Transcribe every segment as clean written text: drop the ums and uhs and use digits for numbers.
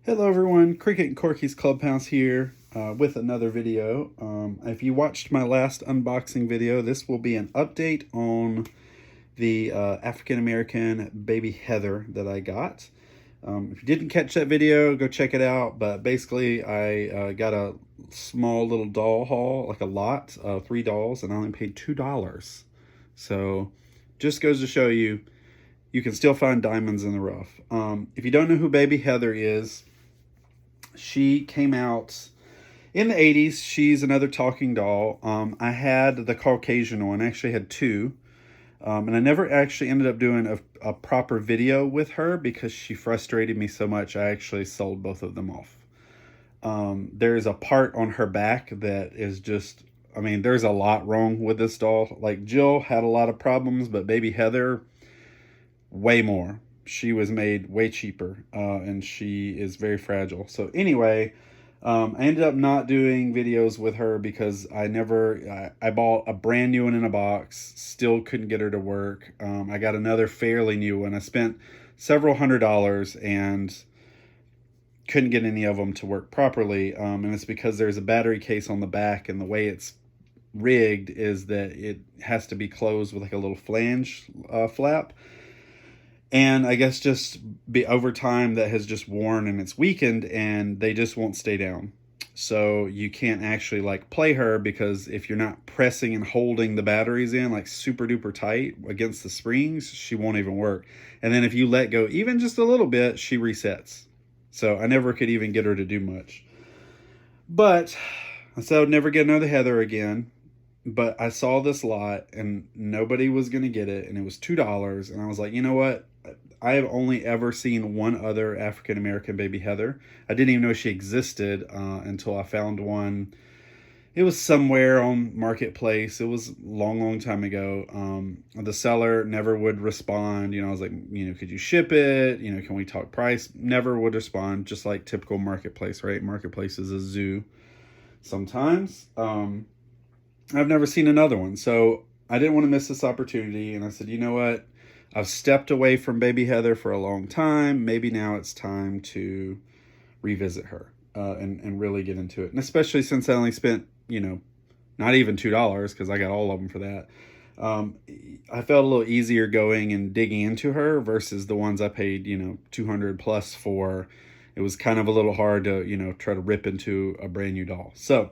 Hello everyone, Cricket and Corky's Clubhouse here with another video. If you watched my last unboxing video, this will be an update on the African American baby Heather that I got. If you didn't catch that video, go check it out. But basically, I got a small little doll haul, like a lot, 3 dolls, and I only paid $2. So just goes to show you, you can still find diamonds in the rough. If you don't know who baby Heather is, she came out in the 80s. She's another talking doll. I had the Caucasian one. I actually had 2. And I never actually ended up doing a proper video with her because she frustrated me so much. I actually sold both of them off. There's a part on her back that is just, I mean, there's a lot wrong with this doll. Like Jill had a lot of problems, but baby Heather, way more. She was made way cheaper, and she is very fragile. So anyway, I ended up not doing videos with her because I bought a brand new one in a box, still couldn't get her to work. I got another fairly new one. I spent several $100s and couldn't get any of them to work properly. And it's because there's a battery case on the back, and the way it's rigged is that it has to be closed with like a little flange flap. And I guess just over time that has just worn and it's weakened, and they just won't stay down. So you can't actually like play her, because if you're not pressing and holding the batteries in like super duper tight against the springs, she won't even work. And then if you let go even just a little bit, she resets. So I never could even get her to do much. But I said I would never get another Heather again. But I saw this lot and nobody was going to get it, and it was $2. And I was like, you know what? I have only ever seen one other African-American baby Heather. I didn't even know she existed until I found one. It was somewhere on Marketplace. It was a long time ago. The seller never would respond. I was like, could you ship it? Can we talk price? Never would respond, just like typical Marketplace, right? Marketplace is a zoo sometimes. I've never seen another one. So I didn't want to miss this opportunity. And I said, you know what? I've stepped away from baby Heather for a long time. Maybe now it's time to revisit her and really get into it. And especially since I only spent, not even $2, because I got all of them for that. I felt a little easier going and digging into her versus the ones I paid, 200 plus for. It was kind of a little hard to, try to rip into a brand new doll. So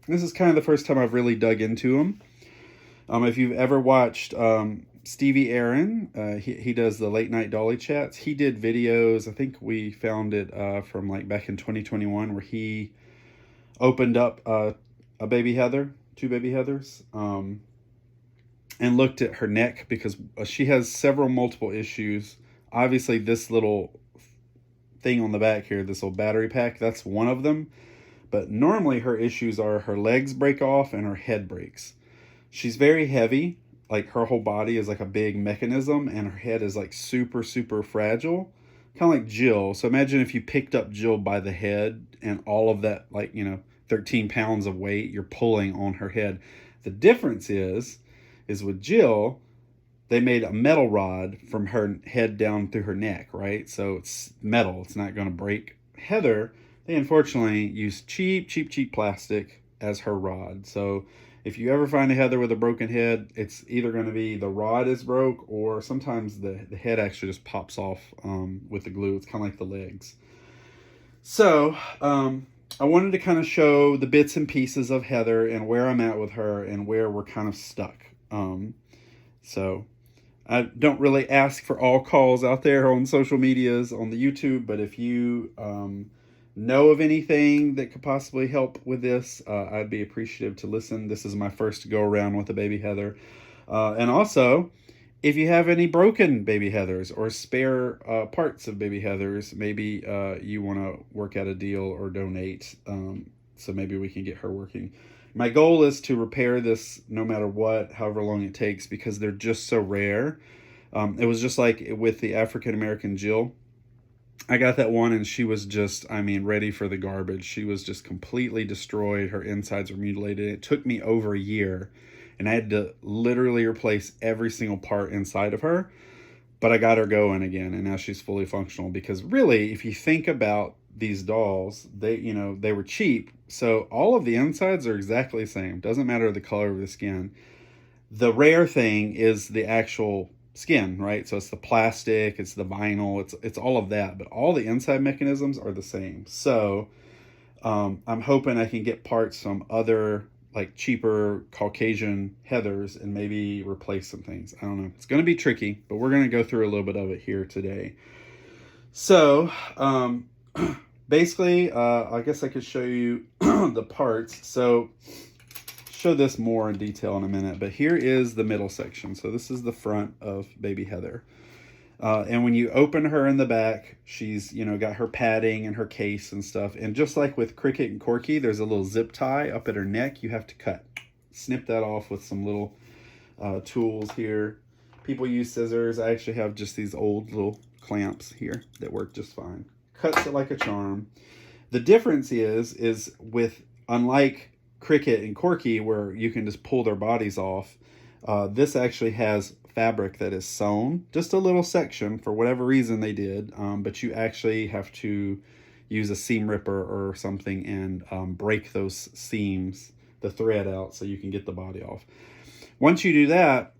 this is kind of the first time I've really dug into them. If you've ever watched Stevie Aaron, he does the late night dolly chats. He did videos, I think we found it from like back in 2021, where he opened up a baby Heather, 2 baby Heathers, and looked at her neck, because she has multiple issues. Obviously this little thing on the back here, this little battery pack, that's one of them. But normally her issues are her legs break off and her head breaks. She's very heavy. Like her whole body is like a big mechanism, and her head is like super fragile, kind of like Jill. So imagine if you picked up Jill by the head, and all of that, like 13 pounds of weight you're pulling on her head. The difference is with Jill, they made a metal rod from her head down through her neck, right? So it's metal, it's not going to break. Heather, they unfortunately use cheap plastic as her rod. So if you ever find a Heather with a broken head, it's either going to be the rod is broke, or sometimes the head actually just pops off with the glue. It's kind of like the legs. So I wanted to kind of show the bits and pieces of Heather and where I'm at with her and where we're kind of stuck. So I don't really ask for all calls out there on social medias, on the YouTube, but if you know of anything that could possibly help with this, I'd be appreciative to listen. This is my first go around with a baby Heather. And also, if you have any broken baby Heathers or spare parts of baby Heathers, maybe you want to work out a deal or donate, so maybe we can get her working. My goal is to repair this no matter what, however long it takes, because they're just so rare. It was just like with the African American Jill. I got that one and she was just, ready for the garbage. She was just completely destroyed. Her insides were mutilated. It took me over a year, and I had to literally replace every single part inside of her. But I got her going again, and now she's fully functional. Because really, if you think about these dolls, they were cheap, so all of the insides are exactly the same. Doesn't matter the color of the skin. The rare thing is the actual skin, right? So it's the plastic, it's the vinyl, it's all of that, but all the inside mechanisms are the same. So I'm hoping I can get parts from other like cheaper Caucasian Heathers and maybe replace some things. I don't know. It's going to be tricky, but we're going to go through a little bit of it here today. So basically, I guess I could show you the parts. So show this more in detail in a minute, but here is the middle section. So this is the front of baby Heather. And when you open her in the back, she's, got her padding and her case and stuff. And just like with Cricket and Corky, there's a little zip tie up at her neck. You have to snip that off with some little tools here. People use scissors. I actually have just these old little clamps here that work just fine. Cuts it like a charm. The difference is with, unlike Cricket and Corky, where you can just pull their bodies off, this actually has fabric that is sewn, just a little section for whatever reason they did, but you actually have to use a seam ripper or something and break those seams, the thread out, so you can get the body off. Once you do that,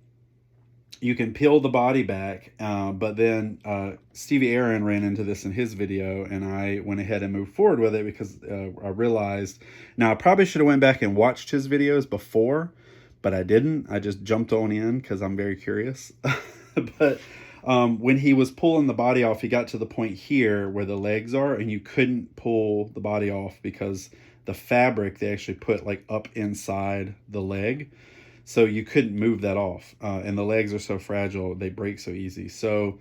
you can peel the body back, but then Stevie Aaron ran into this in his video, and I went ahead and moved forward with it because I realized, now I probably should have went back and watched his videos before, but I didn't. I just jumped on in because I'm very curious. But when he was pulling the body off, he got to the point here where the legs are, and you couldn't pull the body off because the fabric they actually put like up inside the leg. So you couldn't move that off. And the legs are so fragile, they break so easy. So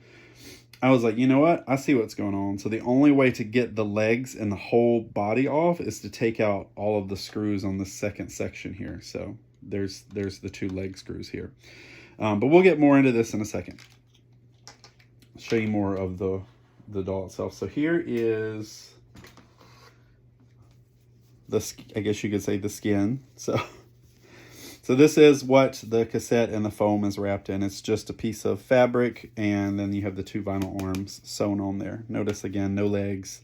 I was like, you know what? I see what's going on. So the only way to get the legs and the whole body off is to take out all of the screws on the second section here. So there's the 2 leg screws here. But we'll get more into this in a second. I'll show you more of the doll itself. So here is I guess you could say the skin. So this is what the cassette and the foam is wrapped in. It's just a piece of fabric, and then you have the 2 vinyl arms sewn on there. Notice again, no legs.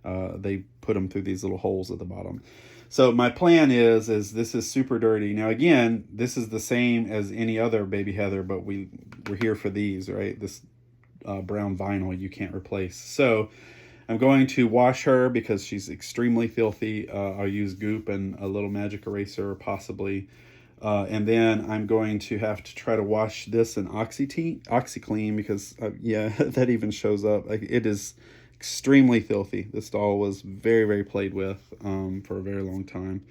They put them through these little holes at the bottom. So my plan is this is super dirty. Now again, this is the same as any other baby Heather, but we're here for these, right? This brown vinyl you can't replace. So I'm going to wash her because she's extremely filthy. I'll use goop and a little magic eraser possibly. And then I'm going to have to try to wash this in OxyClean because, yeah, that even shows up. Like, it is extremely filthy. This doll was very, very played with for a very long time.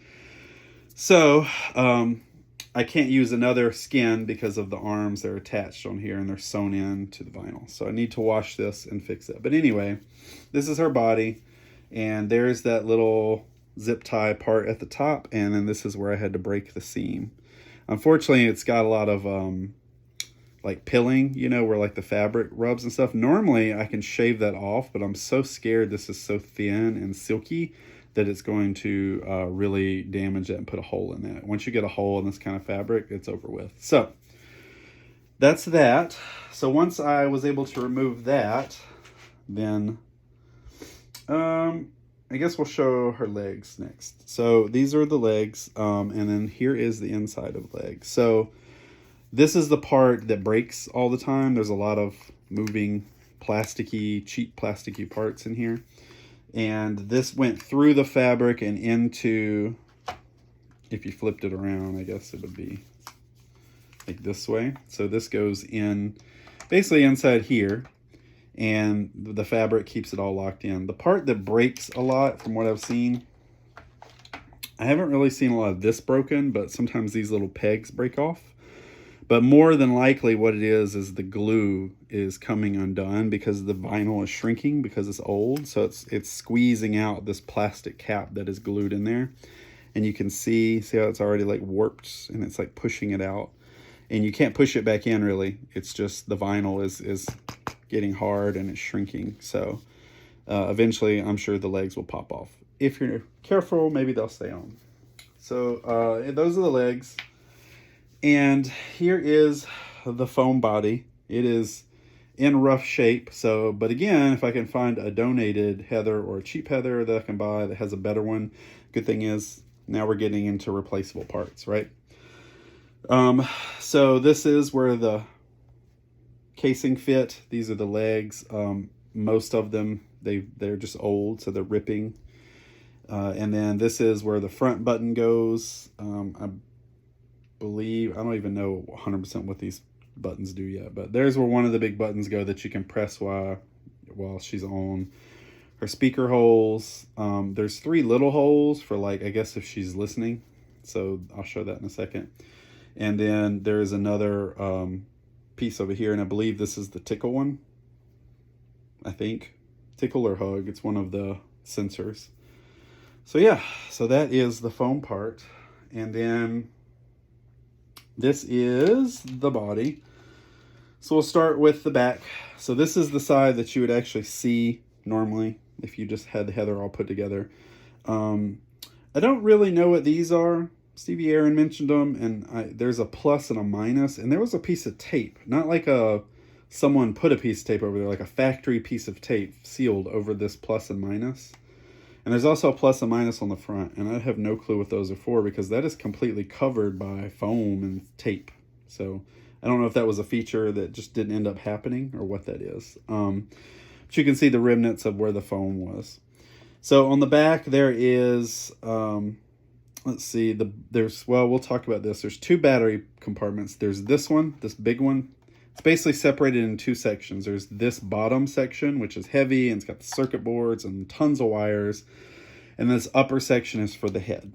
So I can't use another skin because of the arms. They're attached on here and they're sewn in to the vinyl. So I need to wash this and fix it. But anyway, this is her body. And there's that little zip tie part at the top. And then this is where I had to break the seam. Unfortunately, it's got a lot of like pilling, where like the fabric rubs and stuff. Normally I can shave that off, but I'm so scared this is so thin and silky that it's going to really damage it and put a hole in that. Once you get a hole in this kind of fabric, it's over with. So that's that. So once I was able to remove that, then I guess we'll show her legs next. So these are the legs, and then here is the inside of the leg. So this is the part that breaks all the time. There's a lot of moving cheap plasticky parts in here. And this went through the fabric and into, if you flipped it around, I guess it would be like this way. So this goes in, basically inside here. And the fabric keeps it all locked in. The part that breaks a lot, from what I've seen, I haven't really seen a lot of this broken, but sometimes these little pegs break off. But more than likely what it is the glue is coming undone because the vinyl is shrinking because it's old. So it's squeezing out this plastic cap that is glued in there. And you can see how it's already like warped and it's like pushing it out. And you can't push it back in really. It's just the vinyl is getting hard and it's shrinking. So eventually I'm sure the legs will pop off. If you're careful, maybe they'll stay on. So those are the legs. And here is the foam body. It is in rough shape. So, but again, if I can find a donated heather or a cheap heather that I can buy that has a better one, good thing is now we're getting into replaceable parts, right? So this is where the casing fit. These are the legs. Most of them, they're just old, so they're ripping. And then this is where the front button goes. I believe, I don't even know 100% what these buttons do yet, but there's where one of the big buttons go that you can press while she's on. Her speaker holes. There's 3 little holes for, like, I guess if she's listening. So I'll show that in a second. And then there's another piece over here, and I believe this is the tickle one. I think. Tickle or hug. It's one of the sensors. So yeah, so that is the foam part. And then this is the body. So we'll start with the back. So this is the side that you would actually see normally if you just had the heather all put together. I don't really know what these are. Stevie Aaron mentioned them, and there's a plus and a minus, and there was a piece of tape, not like someone put a piece of tape over there, like a factory piece of tape sealed over this plus and minus. And there's also a plus and minus on the front, and I have no clue what those are for because that is completely covered by foam and tape. So I don't know if that was a feature that just didn't end up happening or what that is. But you can see the remnants of where the foam was. So on the back there is, let's see, we'll talk about this. There's 2 battery compartments. There's this one, this big one. It's basically separated in 2 sections. There's this bottom section, which is heavy, and it's got the circuit boards and tons of wires. And this upper section is for the head.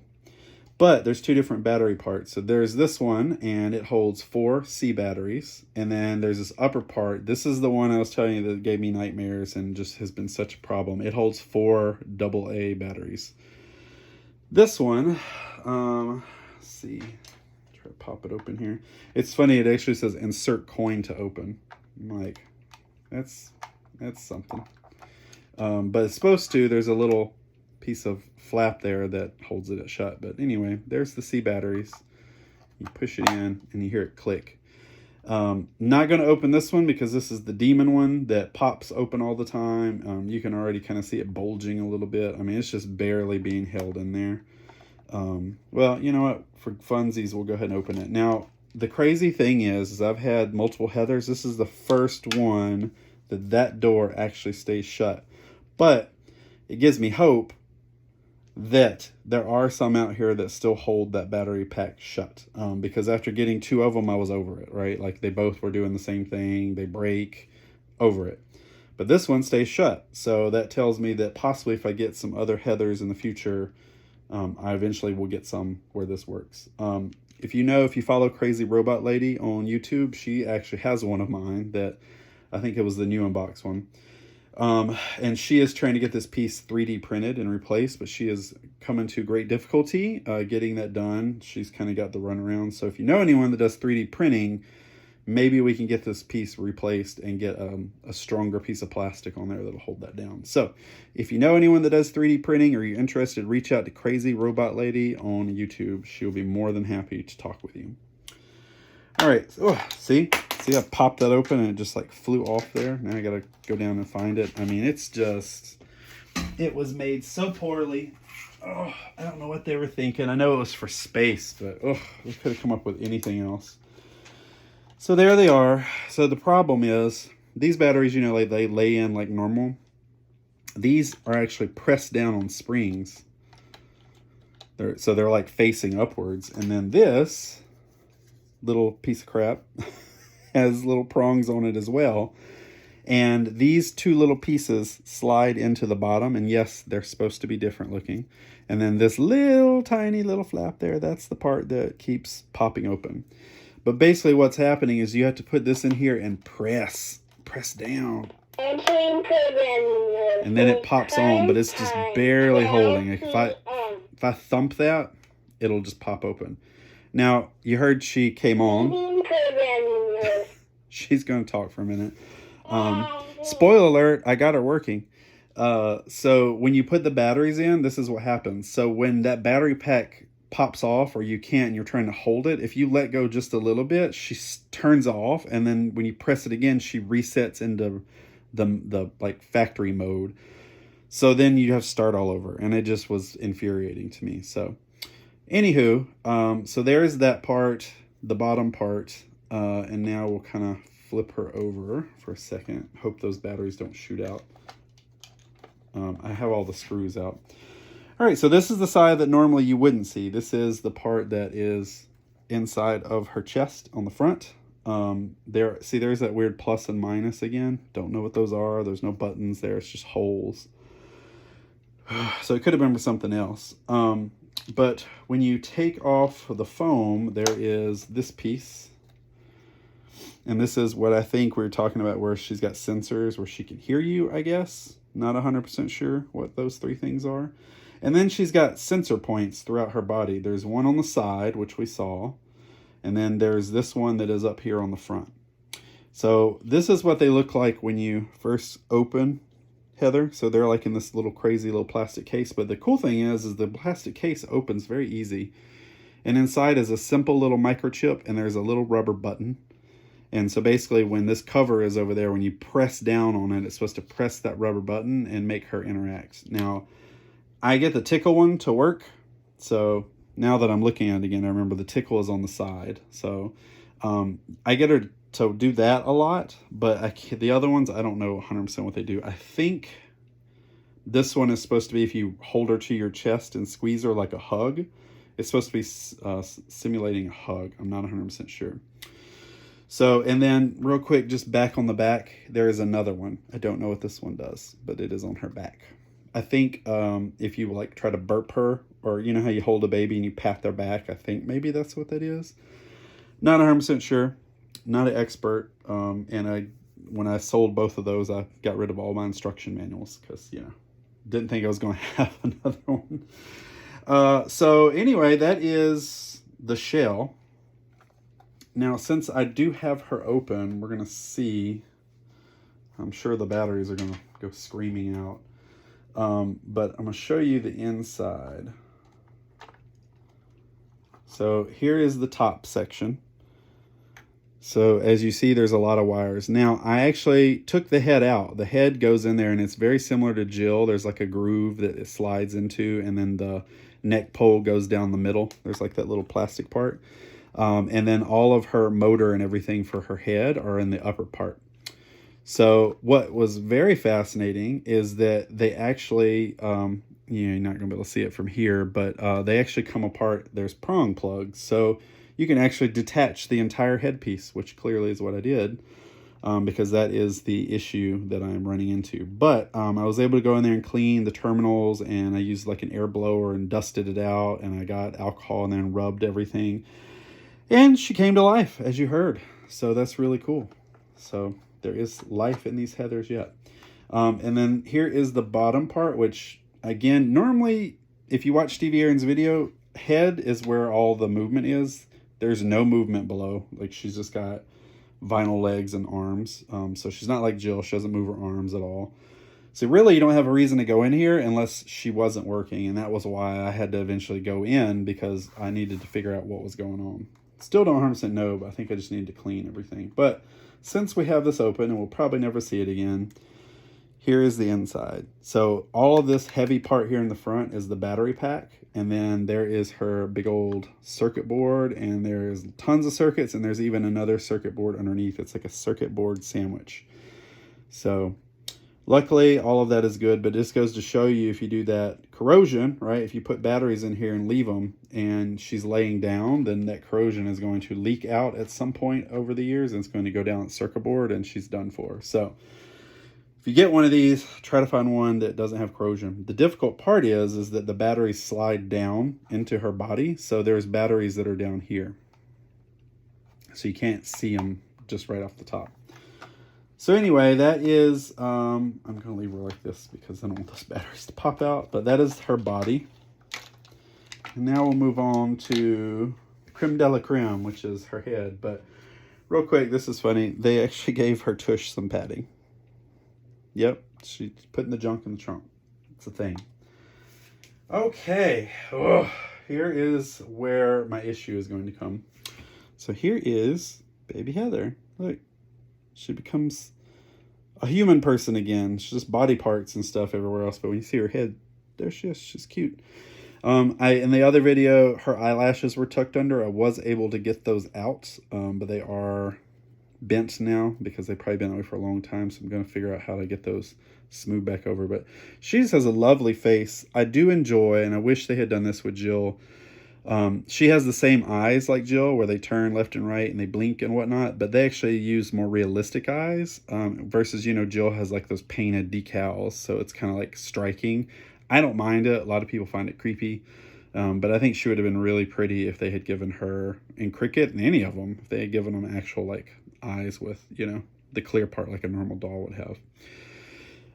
But there's 2 different battery parts. So there's this one, and it holds 4 C batteries. And then there's this upper part. This is the one I was telling you that gave me nightmares and just has been such a problem. It holds 4 AA batteries. This one, let's see. Try to pop it open here. It's funny, it actually says insert coin to open. I'm like, that's something. But it's supposed to. There's a little piece of flap there that holds it shut. But anyway, there's the C batteries. You push it in and you hear it click. Not going to open this one because this is the demon one that pops open all the time. You can already kind of see it bulging a little bit. I mean, it's just barely being held in there. Well, you know what? For funsies, we'll go ahead and open it. Now, the crazy thing is I've had multiple heathers. This is the first one that door actually stays shut. But it gives me hope that there are some out here that still hold that battery pack shut. Because after getting 2 of them, I was over it, right? Like they both were doing the same thing. They break, over it. But this one stays shut. So that tells me that possibly if I get some other heathers in the future, I eventually will get some where this works. If you follow Crazy Robot Lady on YouTube, she actually has one of mine that I think it was the new unbox one. And she is trying to get this piece 3D printed and replaced, but she is coming to great difficulty getting that done. She's kind of got the runaround. So if you know anyone that does 3D printing, maybe we can get this piece replaced and get a stronger piece of plastic on there that'll hold that down. So if you know anyone that does 3D printing or you're interested, reach out to Crazy Robot Lady on YouTube. She'll be more than happy to talk with you. All right. Oh, see, I popped that open and it just like flew off there. Now I got to go down and find it. I mean, it was made so poorly. Oh, I don't know what they were thinking. I know it was for space, but we could have come up with anything else. So there they are. So the problem is these batteries, they lay in like normal. These are actually pressed down on springs. They're like facing upwards. And then this little piece of crap has little prongs on it as well. And these 2 little pieces slide into the bottom. And yes, they're supposed to be different looking. And then this little tiny little flap there, that's the part that keeps popping open. But basically what's happening is you have to put this in here and press down. And then it pops on, but it's just barely holding. Like if I thump that, it'll just pop open. Now, you heard she came on. She's going to talk for a minute. Spoiler alert, I got her working. So when you put the batteries in, this is what happens. So when that battery pack pops off or you can't and you're trying to hold it, if you let go just a little bit, she turns off, and then when you press it again, she resets into the like factory mode. So then you have to start all over, and it just was infuriating to me. So anywho, so there's that part, the bottom part, and now we'll kind of flip her over for a second. Hope those batteries don't shoot out. I have all the screws out. All right, so this is the side that normally you wouldn't see. This is the part that is inside of her chest on the front. There's that weird plus and minus again. Don't know what those are. There's no buttons there. It's just holes. So it could have been for something else. But when you take off the foam, there is this piece. And this is what I think we were talking about, where she's got sensors where she can hear you, I guess. Not 100% sure what those three things are. And then she's got sensor points throughout her body. There's one on the side, which we saw. And then there's this one that is up here on the front. So this is what they look like when you first open Heather. So they're like in this little crazy little plastic case. But the cool thing is the plastic case opens very easy. And inside is a simple little microchip, and there's a little rubber button. And so basically when this cover is over there, when you press down on it, it's supposed to press that rubber button and make her interact. Now, I get the tickle one to work. So now that I'm looking at it again, I remember the tickle is on the side. So I get her to do that a lot, but the other ones, I don't know 100% what they do. I think this one is supposed to be, if you hold her to your chest and squeeze her like a hug, it's supposed to be simulating a hug. I'm not 100% sure. So, and then real quick, just back on the back, there is another one. I don't know what this one does, but it is on her back. I think if you like try to burp her, or you know how you hold a baby and you pat their back, I think maybe that's what that is. Not 100% sure. Not an expert. And when I sold both of those, I got rid of all my instruction manuals because, you know, didn't think I was going to have another one. So anyway, that is the shell. Now, since I do have her open, we're going to see, I'm sure the batteries are going to go screaming out. But I'm going to show you the inside. So here is the top section. So as you see, there's a lot of wires. Now, I actually took the head out. The head goes in there, and it's very similar to Jill. There's like a groove that it slides into, and then the neck pole goes down the middle. There's like that little plastic part. And then all of her motor and everything for her head are in the upper part. So what was very fascinating is that they actually, you're not going to be able to see it from here, but they actually come apart. There's prong plugs. So you can actually detach the entire headpiece, which clearly is what I did, because that is the issue that I'm running into. But I was able to go in there and clean the terminals, and I used like an air blower and dusted it out, and I got alcohol and then rubbed everything. And she came to life, as you heard. So that's really cool. So there is life in these Heathers yet. And then here is the bottom part, which, again, normally, if you watch Stevie Aaron's video, head is where all the movement is. There's no movement below. Like, she's just got vinyl legs and arms. So she's not like Jill. She doesn't move her arms at all. So really, you don't have a reason to go in here unless she wasn't working. And that was why I had to eventually go in, because I needed to figure out what was going on. Still don't 100% know, but I think I just need to clean everything. But since we have this open, and we'll probably never see it again, here is the inside. So all of this heavy part here in the front is the battery pack. And then there is her big old circuit board, and there's tons of circuits, and there's even another circuit board underneath. It's like a circuit board sandwich. So luckily, all of that is good, but this goes to show you, if you do that corrosion, right? If you put batteries in here and leave them, and she's laying down, then that corrosion is going to leak out at some point over the years, and it's going to go down the circuit board, and she's done for. So if you get one of these, try to find one that doesn't have corrosion. The difficult part is that the batteries slide down into her body, so there's batteries that are down here. So you can't see them just right off the top. So anyway, that is, I'm going to leave her like this because I don't want those batteries to pop out. But that is her body. And now we'll move on to creme de la creme, which is her head. But real quick, this is funny. They actually gave her tush some padding. Yep, she's putting the junk in the trunk. It's a thing. Okay. Oh, here is where my issue is going to come. So here is baby Heather. Look, she becomes a human person again. She's just body parts and stuff everywhere else. But when you see her head, there she is. She's cute. In the other video, her eyelashes were tucked under. I was able to get those out, but they are bent now because they've probably been away for a long time. So I'm going to figure out how to get those smooth back over. But she just has a lovely face. I do enjoy, and I wish they had done this with Jill. She has the same eyes like Jill, where they turn left and right and they blink and whatnot, but they actually use more realistic eyes, versus, you know, Jill has like those painted decals, so it's kind of like striking. I don't mind it. A lot of people find it creepy, but I think she would have been really pretty if they had given her, in Cricket and any of them, if they had given them actual like eyes with, you know, the clear part like a normal doll would have.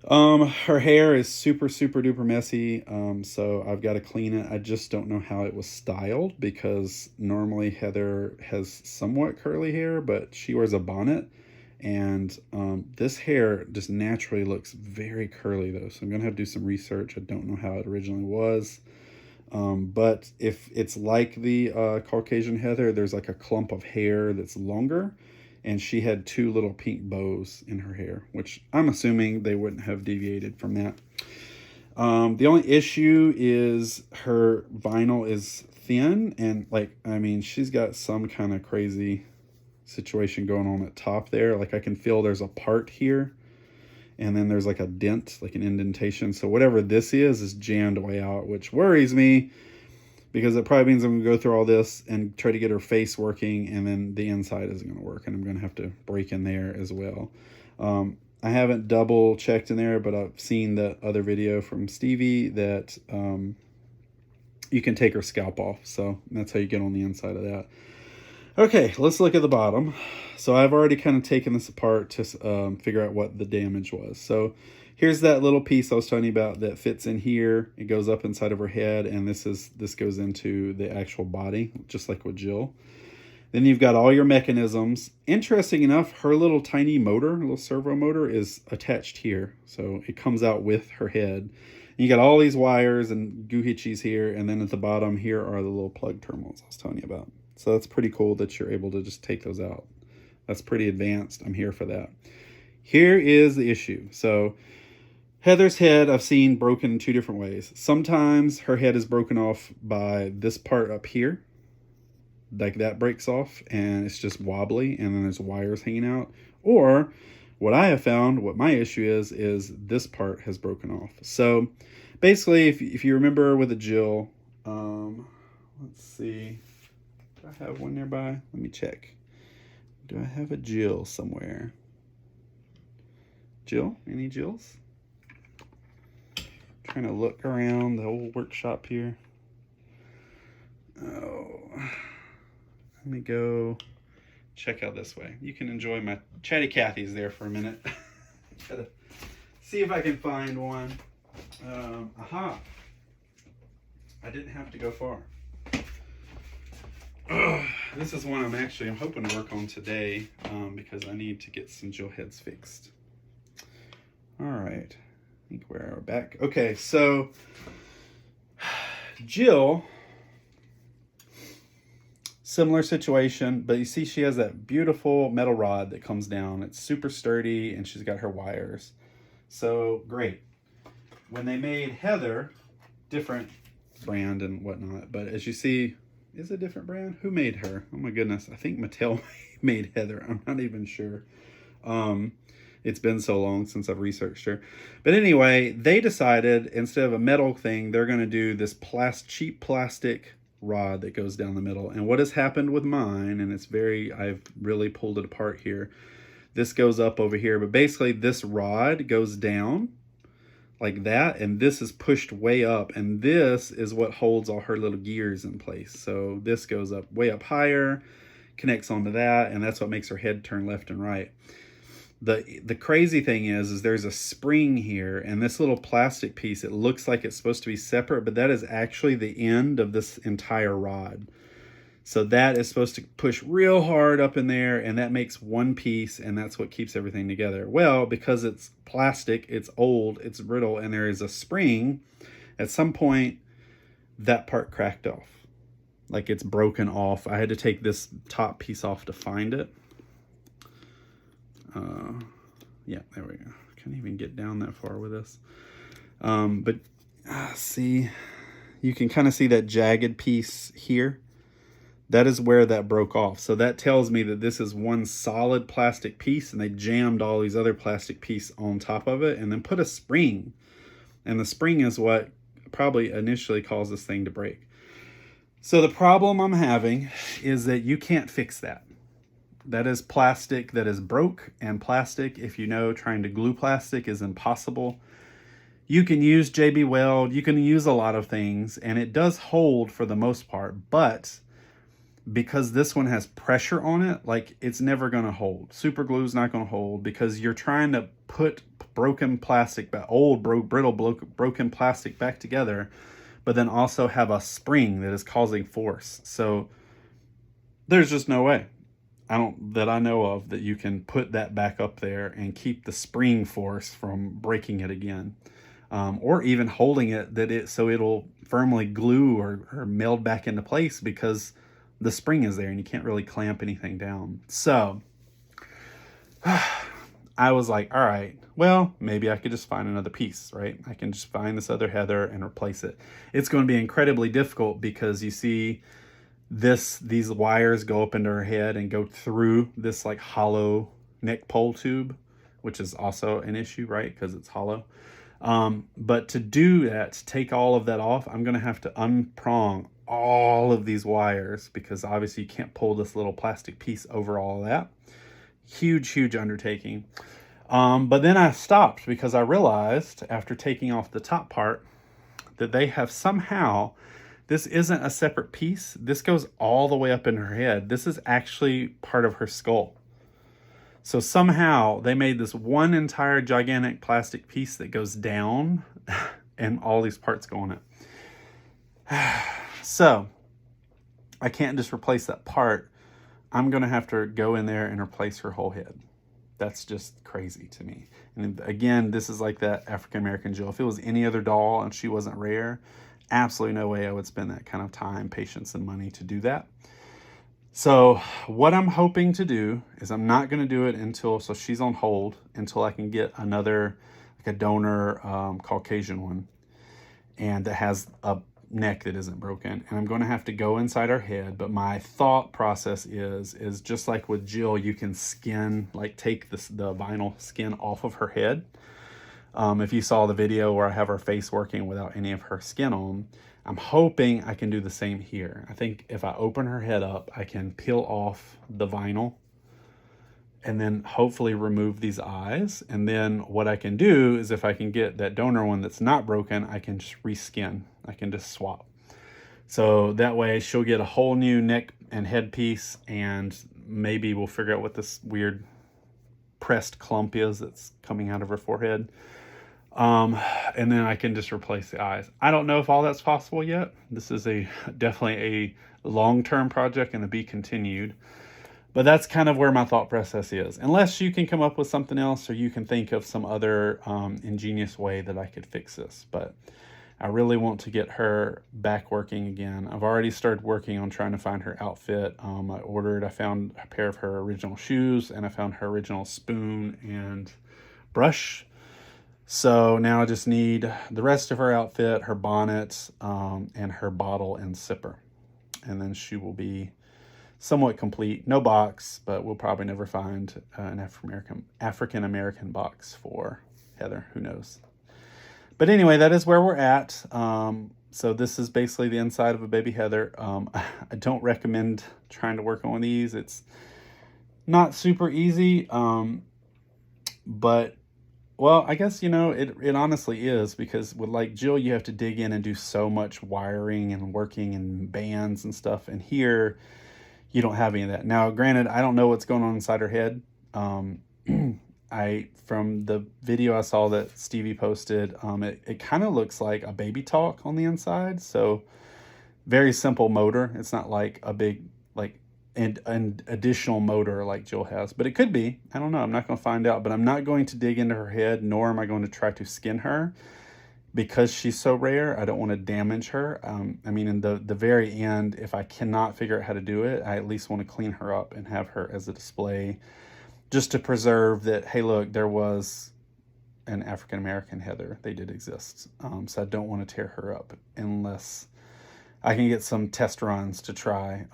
Her hair is super duper messy, so I've got to clean it. I just don't know how it was styled, because normally Heather has somewhat curly hair, but she wears a bonnet, and this hair just naturally looks very curly though, so I'm gonna have to do some research. I don't know how it originally was, but if it's like the Caucasian Heather, there's like a clump of hair that's longer, and she had 2 little pink bows in her hair, which I'm assuming they wouldn't have deviated from that. The only issue is her vinyl is thin, and like, I mean, she's got some kind of crazy situation going on at top there. Like, I can feel there's a part here, and then there's like a dent, like an indentation. So whatever this is jammed way out, which worries me, because it probably means I'm going to go through all this and try to get her face working, and then the inside isn't going to work, and I'm going to have to break in there as well. I haven't double checked in there, but I've seen the other video from Stevie that you can take her scalp off. So that's how you get on the inside of that. Okay, let's look at the bottom. So I've already kind of taken this apart to figure out what the damage was. So here's that little piece I was telling you about that fits in here. It goes up inside of her head, and this goes into the actual body, just like with Jill. Then you've got all your mechanisms. Interesting enough, her little tiny motor, little servo motor, is attached here. So it comes out with her head. And you got all these wires and goohitchies here, and then at the bottom here are the little plug terminals I was telling you about. So that's pretty cool that you're able to just take those out. That's pretty advanced. I'm here for that. Here is the issue. So Heather's head I've seen broken in 2 different ways. Sometimes her head is broken off by this part up here. Like that breaks off and it's just wobbly, and then there's wires hanging out. Or what I have found, what my issue is this part has broken off. So basically, if you remember with a Jill, let's see. Do I have one nearby? Let me check. Do I have a Jill somewhere? Jill? Any Jills? Trying to look around the whole workshop here. Oh, let me go check out this way. You can enjoy my Chatty Cathy's there for a minute. Gotta see if I can find one. Aha! I didn't have to go far. This is one I'm hoping to work on today, because I need to get some Jill heads fixed. All right, I think we're back. Okay, so Jill, similar situation, but you see she has that beautiful metal rod that comes down. It's super sturdy, and she's got her wires. So great. When they made Heather, different brand and whatnot, but as you see, is it a different brand? Who made her? Oh my goodness. I think Mattel made Heather. I'm not even sure. It's been so long since I've researched her. But anyway, they decided instead of a metal thing, they're going to do this cheap plastic rod that goes down the middle. And what has happened with mine, and I've really pulled it apart here. This goes up over here, but basically this rod goes down like that, and this is pushed way up, and this is what holds all her little gears in place. So this goes up way up higher, connects onto that, and that's what makes her head turn left and right. The crazy thing is there's a spring here, and this little plastic piece, it looks like it's supposed to be separate, but that is actually the end of this entire rod. So that is supposed to push real hard up in there, and that makes one piece, and that's what keeps everything together. Well, because it's plastic, it's old, it's brittle, and there is a spring, at some point that part cracked off. Like it's broken off. I had to take this top piece off to find it. Yeah, there we go. Can't even get down that far with this. But see, you can kind of see that jagged piece here. That is where that broke off. So that tells me that this is one solid plastic piece and they jammed all these other plastic pieces on top of it and then put a spring. And the spring is what probably initially caused this thing to break. So the problem I'm having is that you can't fix that. That is plastic that is broke, and plastic, if you know, trying to glue plastic is impossible. You can use JB Weld, you can use a lot of things, and it does hold for the most part, but because this one has pressure on it, like it's never going to hold. Super glue is not going to hold because you're trying to put broken plastic, brittle broken plastic back together, but then also have a spring that is causing force. So there's just no way that I know of that you can put that back up there and keep the spring force from breaking it again. Or even holding it so it'll firmly glue or meld back into place because the spring is there and you can't really clamp anything down. So I was like, all right, well, maybe I could just find another piece, right? I can just find this other heather and replace it. It's going to be incredibly difficult because you see these wires go up into her head and go through this like hollow neck pole tube, which is also an issue, right? Because it's hollow. But to do that, to take all of that off, I'm going to have to unprong all of these wires because obviously you can't pull this little plastic piece over all of that. Huge undertaking. But then I stopped because I realized after taking off the top part that they have somehow, this isn't a separate piece. This goes all the way up in her head. This is actually part of her skull. So somehow they made this one entire gigantic plastic piece that goes down and all these parts go on it. So I can't just replace that part. I'm going to have to go in there and replace her whole head. That's just crazy to me. And again, this is like that African-American Jill. If it was any other doll and she wasn't rare, absolutely no way I would spend that kind of time, patience, and money to do that. So what I'm hoping to do is I'm not going to do it so she's on hold until I can get another, like a donor Caucasian one, and that has a neck that isn't broken. And I'm going to have to go inside her head. But my thought process is just like with Jill, you can skin, like take the vinyl skin off of her head. If you saw the video where I have her face working without any of her skin on, I'm hoping I can do the same here. I think if I open her head up, I can peel off the vinyl and then hopefully remove these eyes. And then what I can do is if I can get that donor one that's not broken, I can just reskin. I can just swap. So that way she'll get a whole new neck and head piece, and maybe we'll figure out what this weird pressed clump is that's coming out of her forehead. And then I can just replace the eyes. I don't know if all that's possible yet. This is definitely a long-term project and to be continued. But that's kind of where my thought process is. Unless you can come up with something else or you can think of some other ingenious way that I could fix this. But I really want to get her back working again. I've already started working on trying to find her outfit. I found a pair of her original shoes, and I found her original spoon and brush. So now I just need the rest of her outfit, her bonnet, and her bottle and sipper. And then she will be somewhat complete. No box, but we'll probably never find an African-American box for Heather. Who knows? But anyway, that is where we're at. So this is basically the inside of a baby Heather. I don't recommend trying to work on these. It's not super easy, but well, I guess, it honestly is, because with like Jill, you have to dig in and do so much wiring and working and bands and stuff. And here, you don't have any of that. Now, granted, I don't know what's going on inside her head. From the video I saw that Stevie posted, it kind of looks like a baby talk on the inside. So very simple motor. It's not like a big, an additional motor like Jill has, but it could be. I don't know. I'm not going to find out, but I'm not going to dig into her head, nor am I going to try to skin her because she's so rare, I don't want to damage her. I mean, in the very end, if I cannot figure out how to do it, I at least want to clean her up and have her as a display, just to preserve that, hey, look, there was an African-American Heather. They did exist. So I don't want to tear her up unless I can get some test runs to try.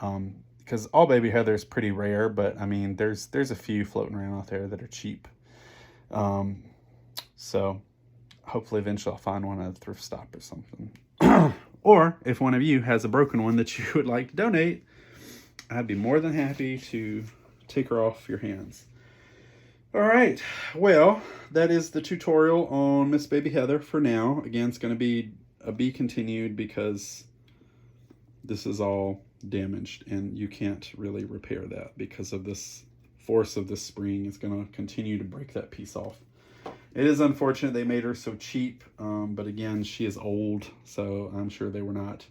Because all baby Heather is pretty rare, but I mean, there's a few floating around out there that are cheap. So hopefully eventually I'll find one at a thrift stop or something. Or if one of you has a broken one that you would like to donate, I'd be more than happy to take her off your hands. All right, well, that is the tutorial on Miss Baby Heather for now. Again, it's going to be a be continued because this is all damaged and you can't really repair that because of this force of this spring. It's going to continue to break that piece off. It is unfortunate they made her so cheap, but again, she is old, so I'm sure they were not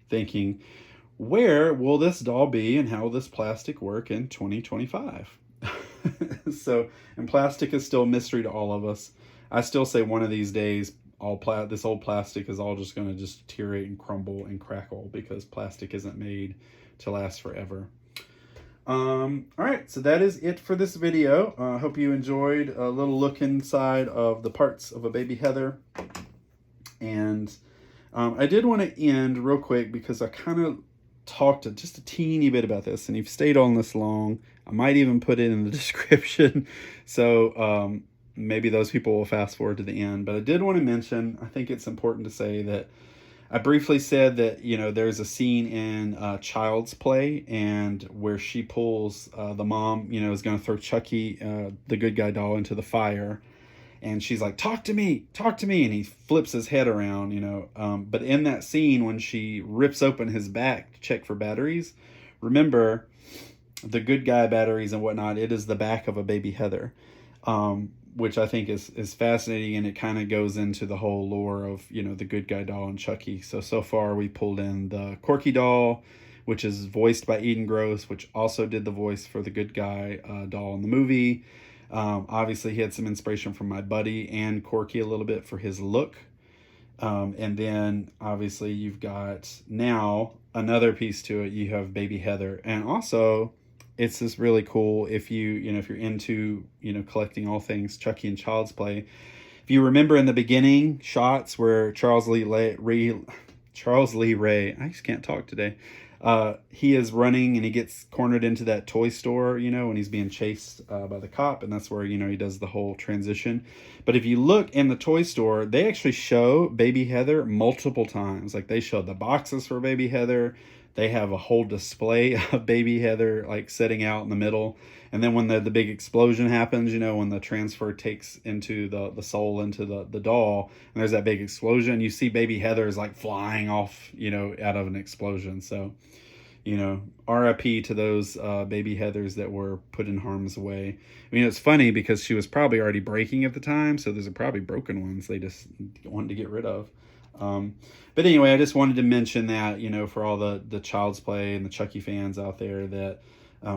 thinking, where will this doll be and how will this plastic work in 2025? So, and plastic is still a mystery to all of us. I still say one of these days, this old plastic is all just going to just deteriorate and crumble and crackle because plastic isn't made to last forever. All right, so that is it for this video. I hope you enjoyed a little look inside of the parts of a baby Heather. And I did want to end real quick because I kind of talked just a teeny bit about this, and you've stayed on this long, I might even put it in the description, so maybe those people will fast forward to the end. But I did want to mention, I think it's important to say that I briefly said that, you know, there's a scene in Child's Play and where she pulls the mom, you know, is going to throw Chucky, the good guy doll, into the fire. And she's like, talk to me. And he flips his head around, you know. But in that scene, when she rips open his back to check for batteries, remember the good guy batteries and whatnot, it is the back of a baby Heather, which I think is fascinating. And it kind of goes into the whole lore of, you know, the good guy doll and Chucky. So far we pulled in the Corky doll, which is voiced by Eden Gross, which also did the voice for the good guy doll in the movie. Obviously he had some inspiration from my buddy and Corky a little bit for his look. And then obviously you've got now another piece to it. You have baby Heather, and also it's just really cool if you're into, you know, collecting all things Chucky and Child's Play. If you remember in the beginning shots where Charles Lee Ray, I just can't talk today. He is running and he gets cornered into that toy store, you know, when he's being chased by the cop, and that's where, you know, he does the whole transition. But if you look in the toy store, they actually show baby Heather multiple times. Like, they show the boxes for baby Heather. They have a whole display of baby Heather, like, sitting out in the middle. And then when the big explosion happens, you know, when the transfer takes into the soul into the doll, and there's that big explosion, you see baby Heather is like flying off, you know, out of an explosion. So, you know, RIP to those baby Heathers that were put in harm's way. I mean, it's funny because she was probably already breaking at the time, so there's probably broken ones they just wanted to get rid of. But anyway, I just wanted to mention that, you know, for all the Child's Play and the Chucky fans out there, that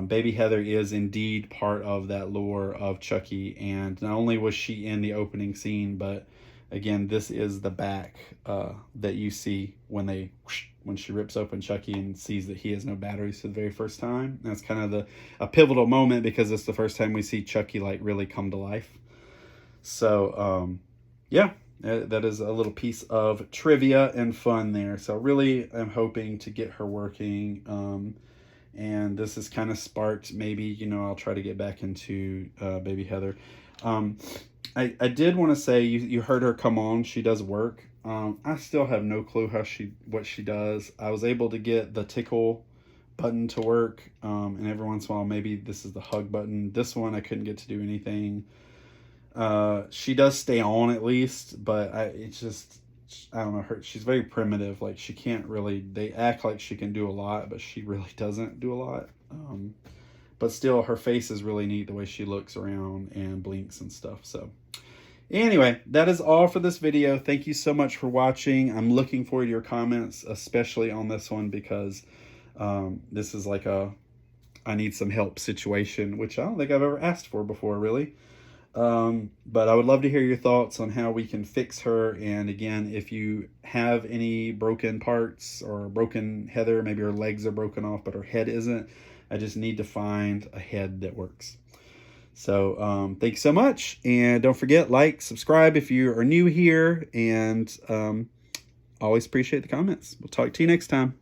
baby Heather is indeed part of that lore of Chucky. And not only was she in the opening scene, but again, this is the back that you see when she rips open Chucky and sees that he has no batteries for the very first time. And that's kind of a pivotal moment because it's the first time we see Chucky like really come to life. So yeah, that is a little piece of trivia and fun there. So really I'm hoping to get her working. And this has kind of sparked, maybe, you know, I'll try to get back into baby Heather. I did want to say, you heard her come on. She does work. I still have no clue what she does. I was able to get the tickle button to work, and every once in a while, maybe this is the hug button. This one I couldn't get to do anything. She does stay on at least, but I don't know, she's very primitive. Like, she can't really, they act like she can do a lot, but she really doesn't do a lot. But still, her face is really neat, the way she looks around and blinks and stuff. So anyway, that is all for this video. Thank you so much for watching. I'm looking forward to your comments, especially on this one, because this is like I need some help situation, which I don't think I've ever asked for before, really. But I would love to hear your thoughts on how we can fix her. And again, if you have any broken parts or broken Heather, maybe her legs are broken off, but her head isn't, I just need to find a head that works. So thank you so much. And don't forget, like, subscribe if you are new here. And always appreciate the comments. We'll talk to you next time.